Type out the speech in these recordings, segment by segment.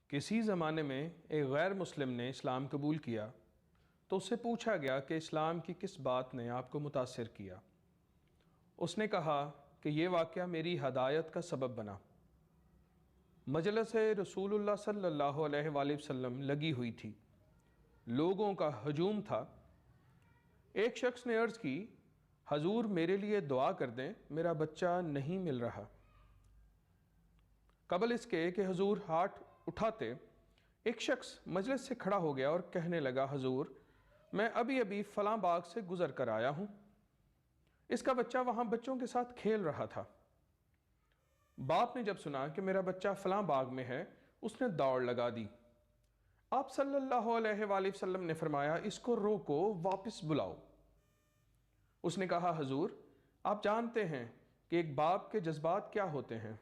کسی زمانے میں ایک غیر مسلم نے اسلام قبول کیا تو اس سے پوچھا گیا کہ اسلام کی کس بات نے آپ کو متاثر کیا۔ اس نے کہا کہ یہ واقعہ میری ہدایت کا سبب بنا۔ مجلس رسول اللہ صلی اللہ علیہ وآلہ وسلم لگی ہوئی تھی، لوگوں کا ہجوم تھا۔ ایک شخص نے عرض کی، حضور میرے لیے دعا کر دیں، میرا بچہ نہیں مل رہا۔ قبل اس کے کہ حضور ہاتھ اٹھاتے، ایک شخص مجلس سے کھڑا ہو گیا اور کہنے لگا، حضور میں ابھی فلاں باغ سے گزر کر آیا ہوں، اس کا بچہ وہاں بچوں کے ساتھ کھیل رہا تھا۔ باپ نے جب سنا کہ میرا بچہ فلاں باغ میں ہے، اس نے دوڑ لگا دی۔ آپ صلی اللہ علیہ وآلہ وسلم نے فرمایا، اس کو روکو، واپس بلاؤ۔ اس نے کہا، حضور آپ جانتے ہیں کہ ایک باپ کے جذبات کیا ہوتے ہیں؟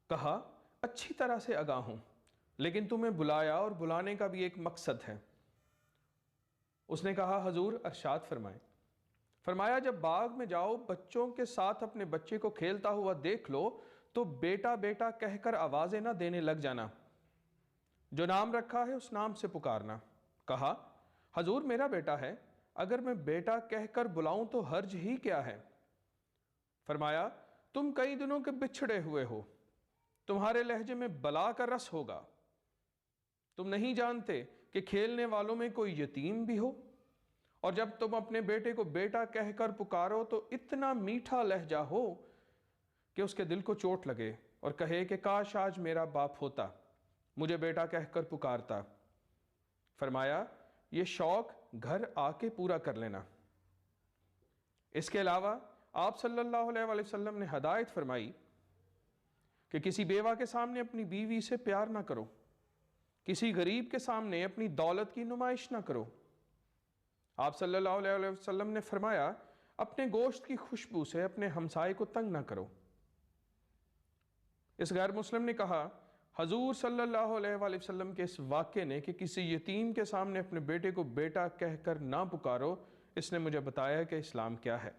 کہا، اچھی طرح سے آگاہ ہوں، لیکن تمہیں بلایا اور بلانے کا بھی ایک مقصد ہے۔ اس نے کہا، حضور ارشاد فرمائیں۔ فرمایا، جب باغ میں جاؤ، بچوں کے ساتھ اپنے بچے کو کھیلتا ہوا دیکھ لو تو بیٹا بیٹا کہہ کر آوازیں نہ دینے لگ جانا، جو نام رکھا ہے اس نام سے پکارنا۔ کہا، حضور میرا بیٹا ہے، اگر میں بیٹا کہہ کر بلاؤں تو حرج ہی کیا ہے؟ فرمایا، تم کئی دنوں کے بچھڑے ہوئے ہو، تمہارے لہجے میں بلا کا رس ہوگا، تم نہیں جانتے کہ کھیلنے والوں میں کوئی یتیم بھی ہو، اور جب تم اپنے بیٹے کو بیٹا کہہ کر پکارو تو اتنا میٹھا لہجہ ہو کہ اس کے دل کو چوٹ لگے اور کہے کہ کاش آج میرا باپ ہوتا، مجھے بیٹا کہہ کر پکارتا۔ فرمایا، یہ شوق گھر آ کے پورا کر لینا۔ اس کے علاوہ آپ صلی اللہ علیہ وآلہ وسلم نے ہدایت فرمائی کہ کسی بیوہ کے سامنے اپنی بیوی سے پیار نہ کرو، کسی غریب کے سامنے اپنی دولت کی نمائش نہ کرو۔ آپ صلی اللہ علیہ وسلم نے فرمایا، اپنے گوشت کی خوشبو سے اپنے ہمسائے کو تنگ نہ کرو۔ اس غیر مسلم نے کہا، حضور صلی اللہ علیہ وآلہ وسلم کے اس واقعے نے کہ کسی یتیم کے سامنے اپنے بیٹے کو بیٹا کہہ کر نہ پکارو، اس نے مجھے بتایا کہ اسلام کیا ہے۔